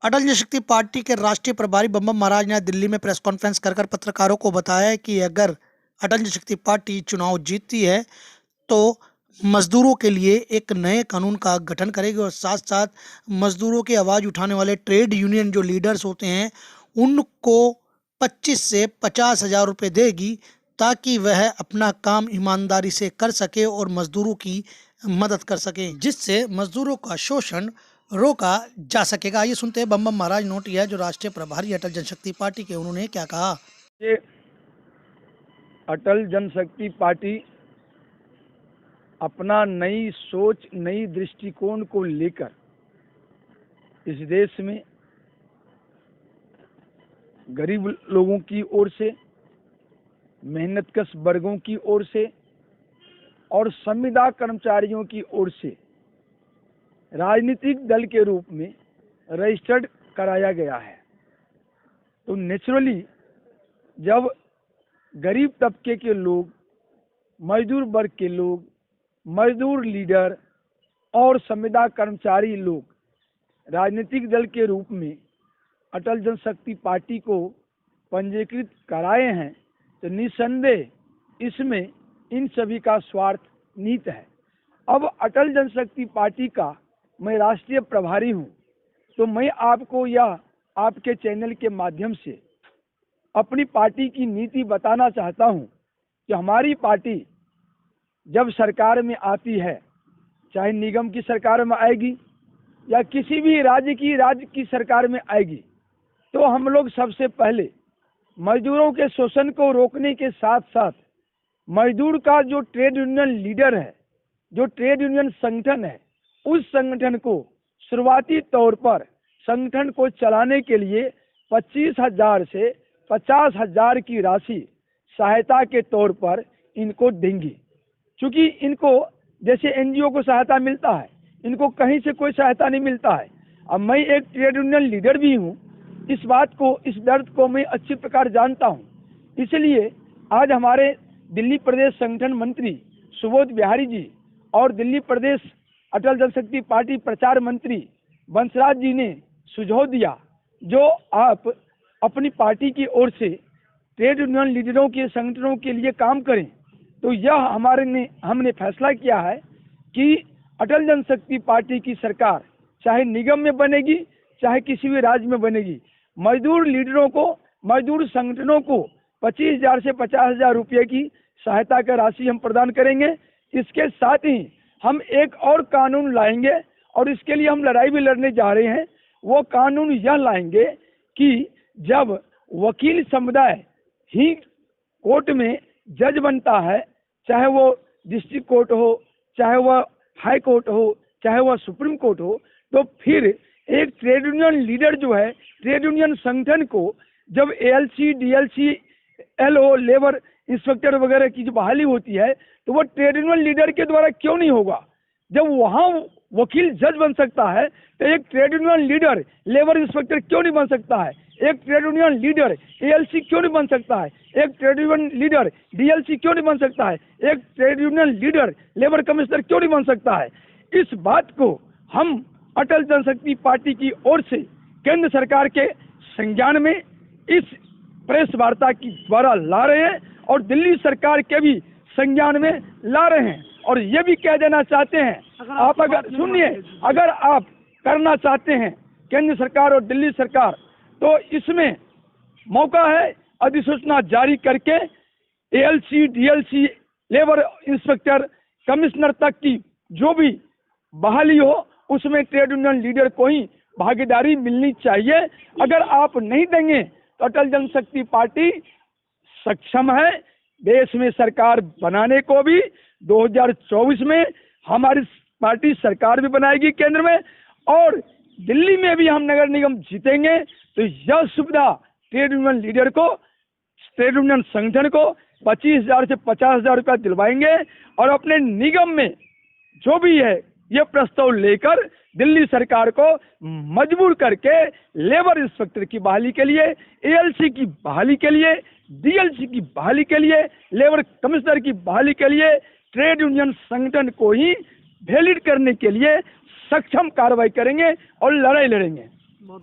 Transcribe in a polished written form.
अटल जनशक्ति party के राष्ट्रीय प्रभारी बम बम महाराज ने दिल्ली में प्रेस कॉन्फ्रेंस कर पत्रकारों को बताया कि अगर अटल जनशक्ति पार्टी चुनाव जीतती है तो मजदूरों के लिए एक नए कानून का गठन करेगी और साथ साथ मजदूरों की आवाज़ उठाने वाले ट्रेड यूनियन जो लीडर्स होते हैं उनको 25 से 50 हज़ार रुपये देगी ताकि वह अपना काम ईमानदारी से कर सके और मजदूरों की मदद कर सके, जिससे मजदूरों का शोषण रोका जा सकेगा। आइए सुनते हैं बम बम महाराज नोटिया जो राष्ट्रीय प्रभारी अटल जनशक्ति पार्टी के, उन्होंने क्या कहा। ये अटल जनशक्ति पार्टी अपना नई सोच, नई दृष्टिकोण को लेकर इस देश में गरीब लोगों की ओर से, मेहनतकश वर्गों की ओर से और संविदा कर्मचारियों की ओर से राजनीतिक दल के रूप में रजिस्टर्ड कराया गया है। तो नेचुरली जब गरीब तबके के लोग, मजदूर वर्ग के लोग, मजदूर लीडर और संविदा कर्मचारी लोग राजनीतिक दल के रूप में अटल जनशक्ति पार्टी को पंजीकृत कराए हैं, तो निसंदेह इसमें इन सभी का स्वार्थ निहित है। अब अटल जनशक्ति पार्टी का मैं राष्ट्रीय प्रभारी हूं, तो मैं आपको यह आपके चैनल के माध्यम से अपनी पार्टी की नीति बताना चाहता हूं कि हमारी पार्टी जब सरकार में आती है, चाहे निगम की सरकार में आएगी या किसी भी राज्य की सरकार में आएगी, तो हम लोग सबसे पहले मजदूरों के शोषण को रोकने के साथ साथ मजदूर का जो ट्रेड यूनियन लीडर है, जो ट्रेड यूनियन संगठन है, उस संगठन को शुरुआती तौर पर संगठन को चलाने के लिए 25,000 से 50,000 की राशि सहायता के तौर पर इनको देंगी। क्योंकि इनको जैसे एनजीओ को सहायता मिलता है, इनको कहीं से कोई सहायता नहीं मिलता है। अब मैं एक ट्रेड यूनियन लीडर भी हूँ, इस बात को, इस दर्द को मैं अच्छी प्रकार जानता हूँ। इसलिए आज हमारे दिल्ली प्रदेश संगठन मंत्री सुबोध बिहारी जी और दिल्ली प्रदेश अटल जनशक्ति पार्टी प्रचार मंत्री बंसराज जी ने सुझाव दिया, जो आप अपनी पार्टी की ओर से ट्रेड यूनियन लीडरों के संगठनों के लिए काम करें। तो यह हमने फैसला किया है कि अटल जनशक्ति पार्टी की सरकार चाहे निगम में बनेगी, चाहे किसी भी राज्य में बनेगी, मजदूर लीडरों को, मजदूर संगठनों को 25,000 से 50,000 रुपये की सहायता का राशि हम प्रदान करेंगे। इसके साथ ही हम एक और कानून लाएंगे और इसके लिए हम लड़ाई भी लड़ने जा रहे हैं। वो कानून यह लाएंगे कि जब वकील समुदाय ही कोर्ट में जज बनता है, चाहे वो डिस्ट्रिक्ट कोर्ट हो, चाहे वह हाई कोर्ट हो, चाहे वह सुप्रीम कोर्ट हो, तो फिर एक ट्रेड यूनियन लीडर जो है, ट्रेड यूनियन संगठन को जब ALC, DLC, LO, labour inspector वगैरह की जो बहाली होती है, तो वो ट्रेड यूनियन लीडर के द्वारा क्यों नहीं होगा? जब वहाँ वकील जज बन सकता है, तो एक trade union leader labour inspector क्यों नहीं बन सकता है? एक ट्रेड यूनियन लीडर एएलसी क्यों नहीं बन सकता है? एक ट्रेड यूनियन लीडर डीएलसी क्यों नहीं बन सकता है? एक trade union leader labour commissioner क्यों नहीं बन सकता है? इस बात को हम अटल जनशक्ति पार्टी की ओर से केंद्र सरकार के संज्ञान में इस प्रेस वार्ता की द्वारा ला रहे हैं और दिल्ली सरकार के भी संज्ञान में ला रहे हैं। और ये भी कह देना चाहते हैं, आप अगर सुनिए, अगर आप करना चाहते हैं केंद्र सरकार और दिल्ली सरकार, तो इसमें मौका है अधिसूचना जारी करके ALC, DLC, labour inspector, commissioner तक की जो भी बहाली हो, उसमें ट्रेड यूनियन लीडर को ही भागीदारी मिलनी चाहिए। अगर आप नहीं देंगे तो अटल जनशक्ति पार्टी सक्षम है देश में सरकार बनाने को भी। 2024 में हमारी पार्टी सरकार भी बनाएगी केंद्र में, और दिल्ली में भी हम नगर निगम जीतेंगे। तो यह सुविधा ट्रेड यूनियन लीडर को, ट्रेड यूनियन संगठन को 25,000 से 50,000 रुपया दिलवाएंगे और अपने निगम में जो भी है ये प्रस्ताव लेकर दिल्ली सरकार को मजबूर करके लेबर इंस्पेक्टर की बहाली के लिए, एएलसी की बहाली के लिए, डीएलसी की बहाली के लिए, लेबर कमिश्नर की बहाली के लिए ट्रेड यूनियन संगठन को ही वैलिड करने के लिए सक्षम कार्रवाई करेंगे और लड़ाई लड़ेंगे। बहुत